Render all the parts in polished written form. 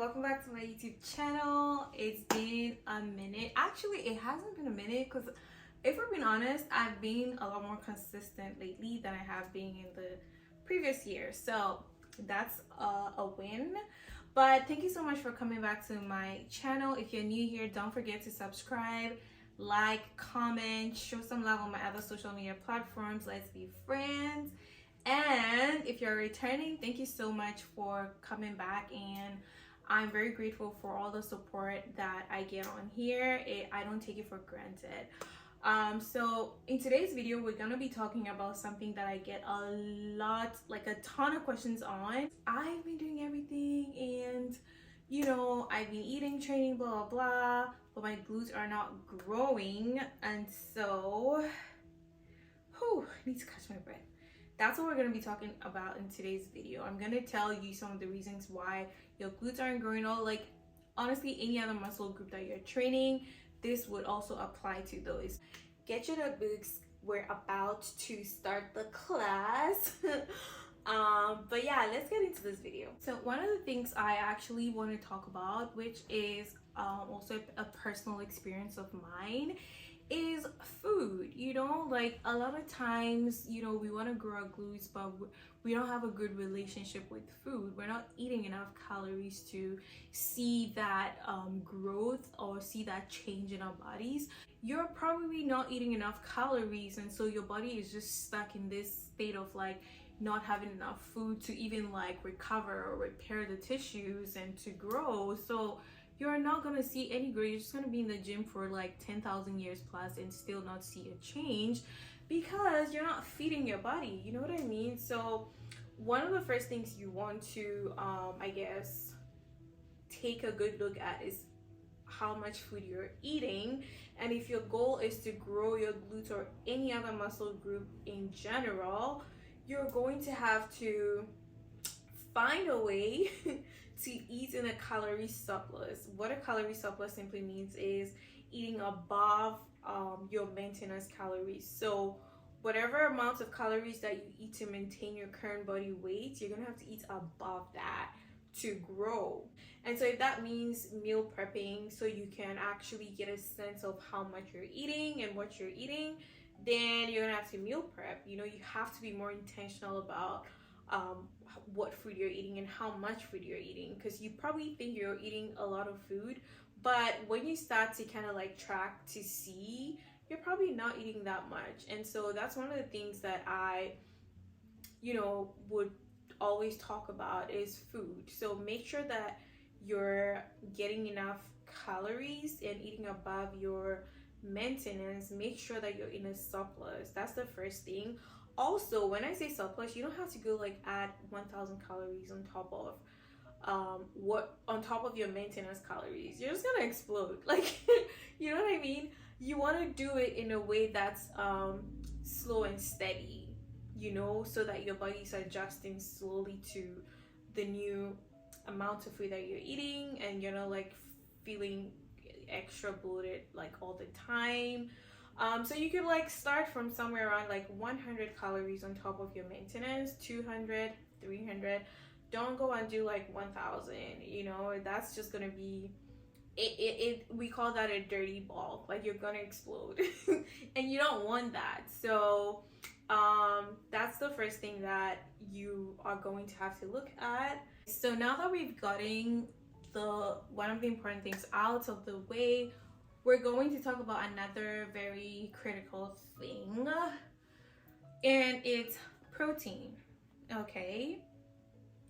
welcome back to my YouTube channel. It's been a minute. Actually, it hasn't been a minute because if we're being honest, I've been a lot more consistent lately than I have been in the previous year. So that's a win. But thank you so much for coming back to my channel. If you're new here, don't forget to subscribe, like, comment, show some love on my other social media platforms. Let's be friends. And if you're returning, thank you so much for coming back, and I'm very grateful for all the support that I get on here. I don't take it for granted. So in today's video, we're gonna be talking about something that I get a lot, like a ton of questions on. I've been doing everything, and I've been eating, training, blah blah blah, but my glutes are not growing, and so I need to catch my breath. That's what we're going to be talking about in today's video. I'm going to tell you some of the reasons why your glutes aren't growing, or like honestly any other muscle group that you're training. This would also apply to those. Get your notebooks, we're about to start the class. But yeah, let's get into this video. So one of the things I actually want to talk about, which is also a personal experience of mine, is food. Like a lot of times, we want to grow our glutes, but we don't have a good relationship with food. We're not eating enough calories to see that growth or see that change in our bodies. You're probably not eating enough calories, and so your body is just stuck in this state of like not having enough food to even like recover or repair the tissues and to grow. So you're not gonna see any growth. You're just gonna be in the gym for like 10,000 years plus and still not see a change because you're not feeding your body. You know what I mean? So one of the first things you want to I guess take a good look at is how much food you're eating. And if your goal is to grow your glutes or any other muscle group in general, you're going to have to find a way to eat in a calorie surplus. What a calorie surplus simply means is eating above your maintenance calories. So whatever amount of calories that you eat to maintain your current body weight, you're gonna have to eat above that to grow. And so if that means meal prepping so you can actually get a sense of how much you're eating and what you're eating, then you're gonna have to meal prep. You have to be more intentional about what food you're eating and how much food you're eating, because you probably think you're eating a lot of food, but when you start to kind of like track to see, you're probably not eating that much. And so that's one of the things that I would always talk about is food. So make sure that you're getting enough calories and eating above your maintenance. Make sure that you're in a surplus. That's the first thing. Also, when I say surplus, you don't have to go like add 1,000 calories on top of your maintenance calories. You're just gonna explode. Like, you know what I mean? You want to do it in a way that's slow and steady, so that your body's adjusting slowly to the new amount of food that you're eating, and you're not like feeling extra bloated like all the time. So you could like start from somewhere around like 100 calories on top of your maintenance, 200, 300. Don't go and do like 1,000. That's just gonna be we call that a dirty ball. Like, you're gonna explode and you don't want that. So that's the first thing that you are going to have to look at. So now that we've gotten one of the important things out of the way, we're going to talk about another very critical thing, and it's protein. Okay,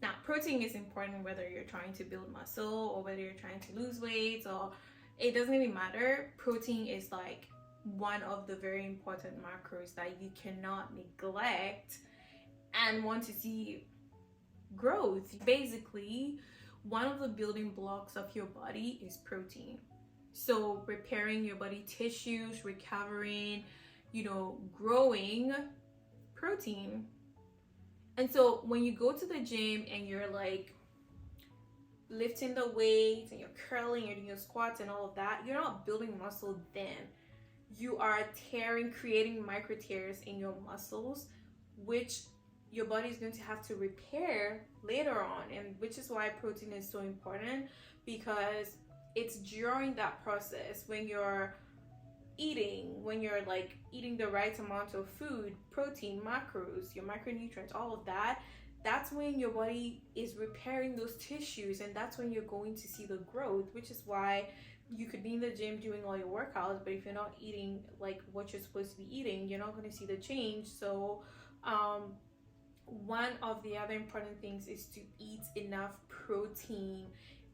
now protein is important whether you're trying to build muscle or whether you're trying to lose weight, or it doesn't even matter. Protein is like one of the very important macros that you cannot neglect and want to see growth. Basically, one of the building blocks of your body is protein. So repairing your body tissues, recovering, growing, protein. And so when you go to the gym and you're like lifting the weights and you're curling, you're doing your squats and all of that, you're not building muscle then. You are creating micro tears in your muscles, which your body is going to have to repair later on, and which is why protein is so important, because it's during that process when you're eating, when you're like eating the right amount of food, protein, macros, your micronutrients, all of that, that's when your body is repairing those tissues, and that's when you're going to see the growth, which is why you could be in the gym doing all your workouts, but if you're not eating like what you're supposed to be eating, you're not going to see the change. So one of the other important things is to eat enough protein.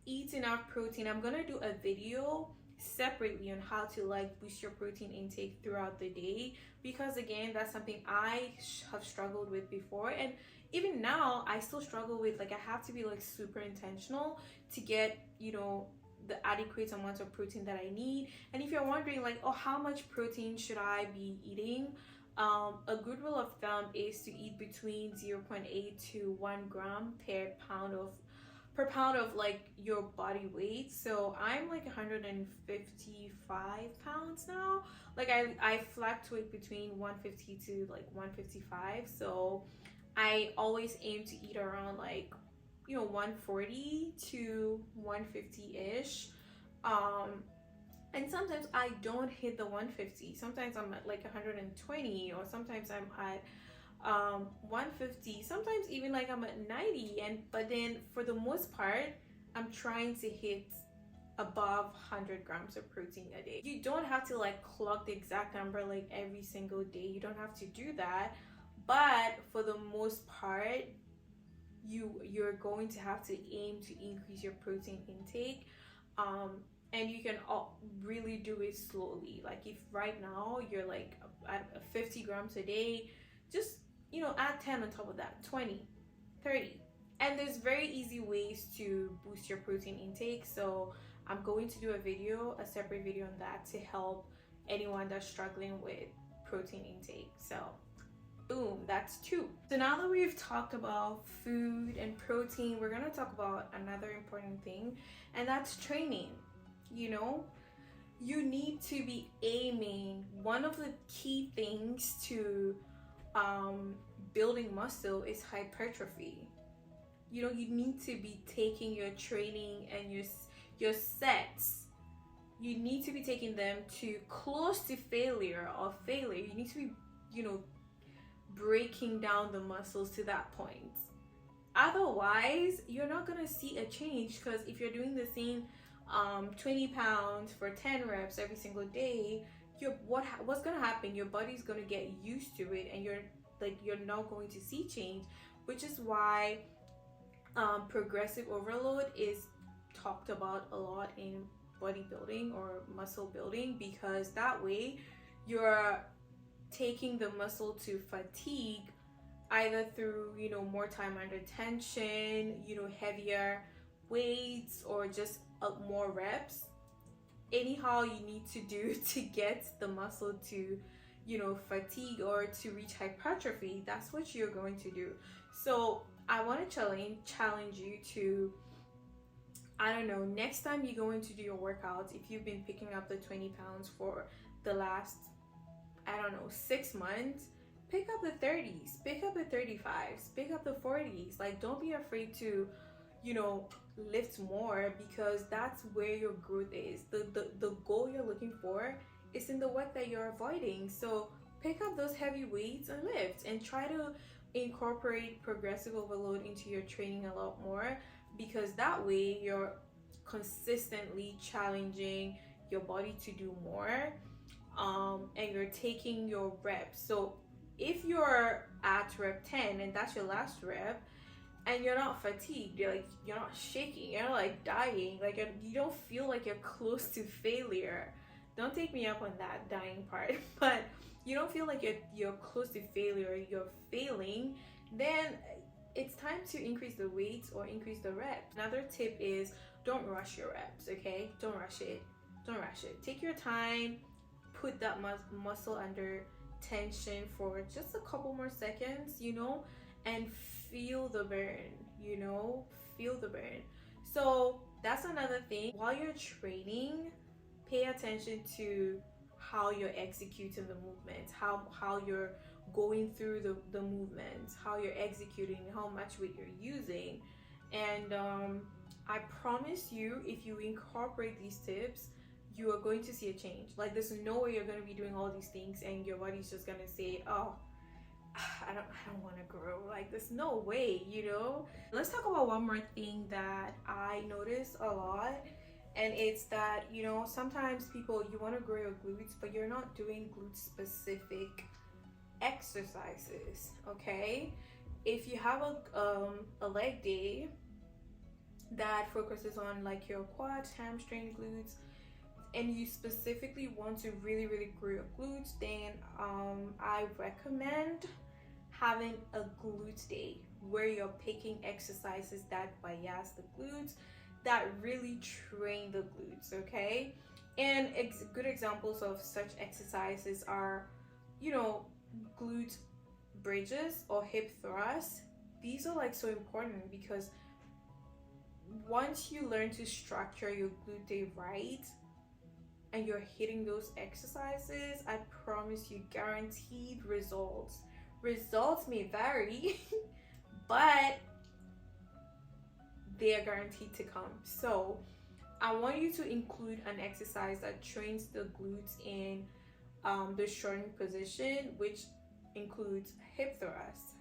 Eat enough protein. I'm gonna do a video separately on how to like boost your protein intake throughout the day, because again, that's something I have struggled with before, and even now I still struggle with. Like, I have to be like super intentional to get, you know, the adequate amount of protein that I need. And if you're wondering like, oh, how much protein should I be eating, a good rule of thumb is to eat between 0.8 to 1 gram per pound of like your body weight. So I'm like 155 pounds now. Like I fluctuate between 150 to like 155. So I always aim to eat around like, you know, 140 to 150 ish. And sometimes I don't hit the 150. Sometimes I'm at like 120, or sometimes I'm at 150. Sometimes even like I'm at 90. But then for the most part, I'm trying to hit above 100 grams of protein a day. You don't have to like clock the exact number like every single day. You don't have to do that. But for the most part, you're going to have to aim to increase your protein intake. And you can really do it slowly. Like if right now you're like at 50 grams a day, just, you know, add 10 on top of that, 20, 30. And there's very easy ways to boost your protein intake. So I'm going to do a separate video on that to help anyone that's struggling with protein intake. So boom, that's 2. So now that we've talked about food and protein, we're gonna talk about another important thing, and that's training. You know, you need to be aiming. One of the key things to building muscle is hypertrophy. You know, you need to be taking your training and your sets, you need to be taking them to close to failure or failure. You need to be, you know, breaking down the muscles to that point. Otherwise, you're not gonna see a change, because if you're doing the same 20 pounds for 10 reps every single day, what's gonna happen? Your body's gonna get used to it, and you're not going to see change, which is why progressive overload is talked about a lot in bodybuilding or muscle building, because that way you're taking the muscle to fatigue, either through, you know, more time under tension, you know, heavier weights, or just more reps. Anyhow you need to do to get the muscle to, you know, fatigue or to reach hypertrophy, that's what you're going to do. So I want to challenge you to, I don't know, next time you go in to do your workouts, if you've been picking up the 20 pounds for the last, I don't know, 6 months, pick up the 30s, pick up the 35s, pick up the 40s. Like, don't be afraid to, you know, lift more, because that's where your growth is. The goal you're looking for is in the work that you're avoiding. So pick up those heavy weights and lift, and try to incorporate progressive overload into your training a lot more, because that way you're consistently challenging your body to do more, and you're taking your reps. So if you're at rep 10 and that's your last rep, and you're not fatigued, you're not shaking, you're not like dying, like you don't feel like you're close to failure. Don't take me up on that dying part, but you don't feel like you're close to failure, you're failing, then it's time to increase the weights or increase the reps. Another tip is, don't rush your reps, okay? Don't rush it. Take your time, put that muscle under tension for just a couple more seconds, you know, and feel the burn, you know, feel the burn. So that's another thing. While you're training, pay attention to how you're executing the movement, how you're going through the movements, how you're executing, how much weight you're using. And I promise you, if you incorporate these tips, you are going to see a change. Like, there's no way you're going to be doing all these things and your body's just going to say, oh, I don't want to grow. Like, there's no way, you know. Let's talk about one more thing that I notice a lot, and it's that, you know, sometimes people, you want to grow your glutes, but you're not doing glute specific exercises. Okay, if you have a leg day that focuses on like your quads, hamstring, glutes, and you specifically want to really grow your glutes, then I recommend having a glute day where you're picking exercises that bias the glutes, that really train the glutes. Okay, and good examples of such exercises are, you know, glute bridges or hip thrusts. These are like so important because once you learn to structure your glute day right and you're hitting those exercises, I promise you guaranteed results. Results may vary, but they are guaranteed to come. So I want you to include an exercise that trains the glutes in the shortened position, which includes hip thrusts,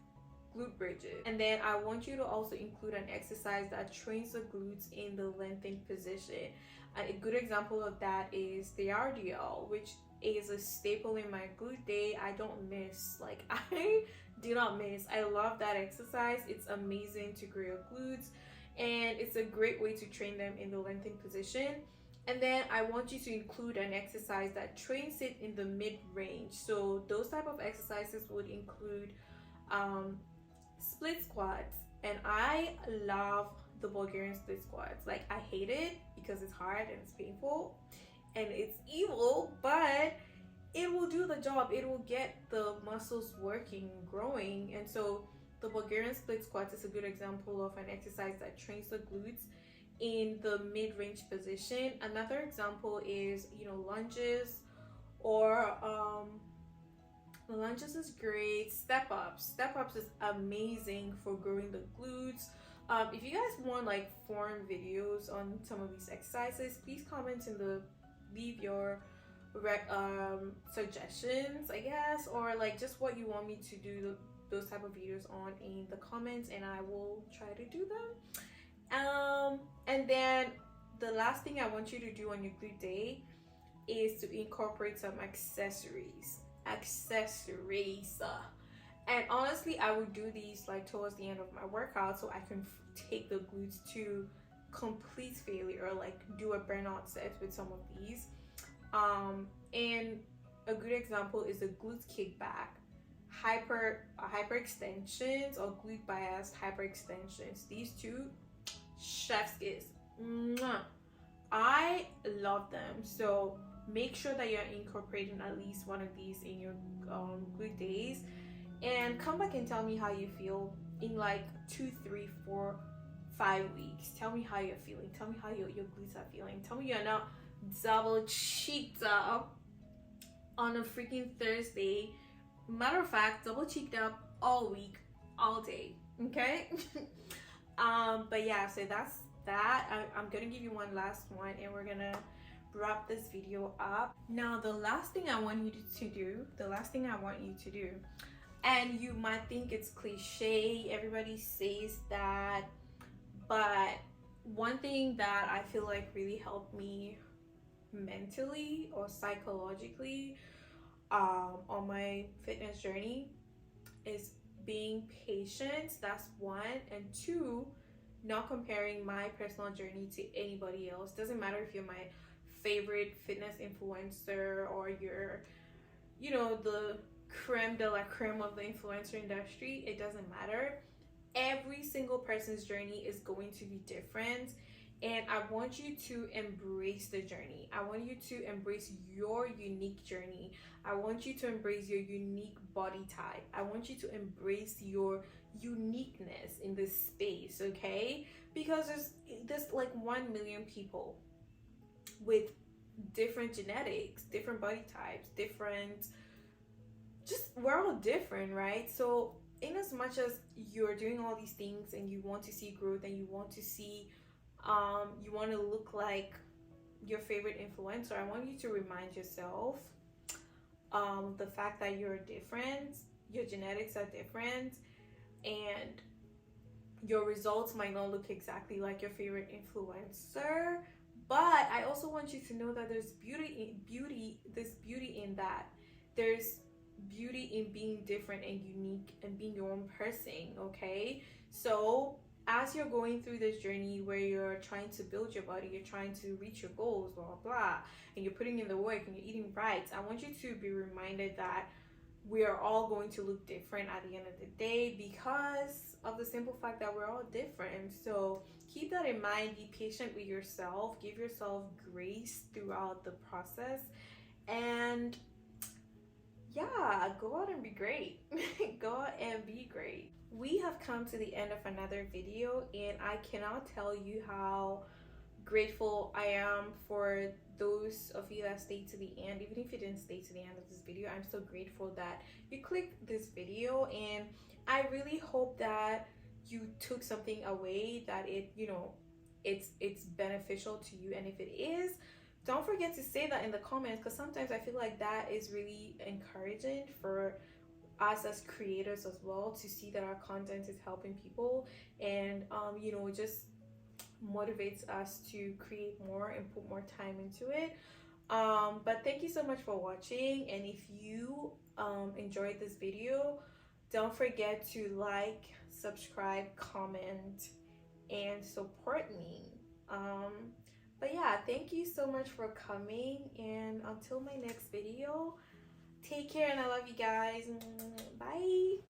glute bridges, and then I want you to also include an exercise that trains the glutes in the lengthened position. And a good example of that is the RDL, which is a staple in my glute day. I don't miss, like, I do not miss. I love that exercise. It's amazing to grow your glutes, and it's a great way to train them in the lengthened position. And then I want you to include an exercise that trains it in the mid-range. So those type of exercises would include split squats. And I love the Bulgarian split squats. Like, I hate it because it's hard and it's painful and it's evil, but it will do the job. It will get the muscles working, growing. And so the Bulgarian split squats is a good example of an exercise that trains the glutes in the mid-range position. Another example is, you know, lunges, or lunges is great. Step ups is amazing for growing the glutes. If you guys want like foreign videos on some of these exercises, please comment in the, leave your suggestions, I guess, or like just what you want me to do those type of videos on in the comments, and I will try to do them. And then the last thing I want you to do on your glute day is to incorporate some accessories. And honestly, I would do these like towards the end of my workout so I can take the glutes to complete failure, or like do a burnout set with some of these. And a good example is the glutes kickback, hyper extensions, or glute biased hyper extensions. These two, chef's kiss. I love them. So make sure that you're incorporating at least one of these in your glute days, and come back and tell me how you feel in like 2, 3, 4, 5 weeks. Tell me how you're feeling. Tell me how your glutes are feeling. Tell me you're not double cheeked up on a freaking Thursday. Matter of fact, double cheeked up all week, all day. Okay. But yeah, so that's that. I'm gonna give you one last one, and we're gonna wrap this video up. Now, the last thing I want you to do, and you might think it's cliche, everybody says that, but one thing that I feel like really helped me mentally or psychologically on my fitness journey is being patient. That's one. And two, not comparing my personal journey to anybody else. Doesn't matter if you're my favorite fitness influencer or you're, you know, the creme de la creme of the influencer industry. It doesn't matter. Every single person's journey is going to be different, and I want you to embrace the journey. I want you to embrace your unique journey. I want you to embrace your unique body type. I want you to embrace your uniqueness in this space, okay? Because there's like 1 million people with different genetics, different body types, different just we're all different, right? So in as much as you're doing all these things and you want to see growth and you want to see you want to look like your favorite influencer, I want you to remind yourself the fact that you're different, your genetics are different, and your results might not look exactly like your favorite influencer. But I also want you to know that there's beauty in that. There's beauty in being different and unique and being your own person, okay? So as you're going through this journey where you're trying to build your body, you're trying to reach your goals, blah blah blah, and you're putting in the work and you're eating right, I want you to be reminded that we are all going to look different at the end of the day because of the simple fact that we're all different. So keep that in mind. Be patient with yourself, give yourself grace throughout the process, and yeah, go out and be great. Go out and be great. We have come to the end of another video, and I cannot tell you how grateful I am for those of you that stayed to the end. Even if you didn't stay to the end of this video, I'm so grateful that you clicked this video, and I really hope that you took something away, that it, you know, it's beneficial to you. And if it is, don't forget to say that in the comments, because sometimes I feel like that is really encouraging for us as creators as well, to see that our content is helping people, and you know, just motivates us to create more and put more time into it. But thank you so much for watching, and if you enjoyed this video, don't forget to like, subscribe, comment, and support me. But yeah, thank you so much for coming, and until my next video, take care, and I love you guys. Bye.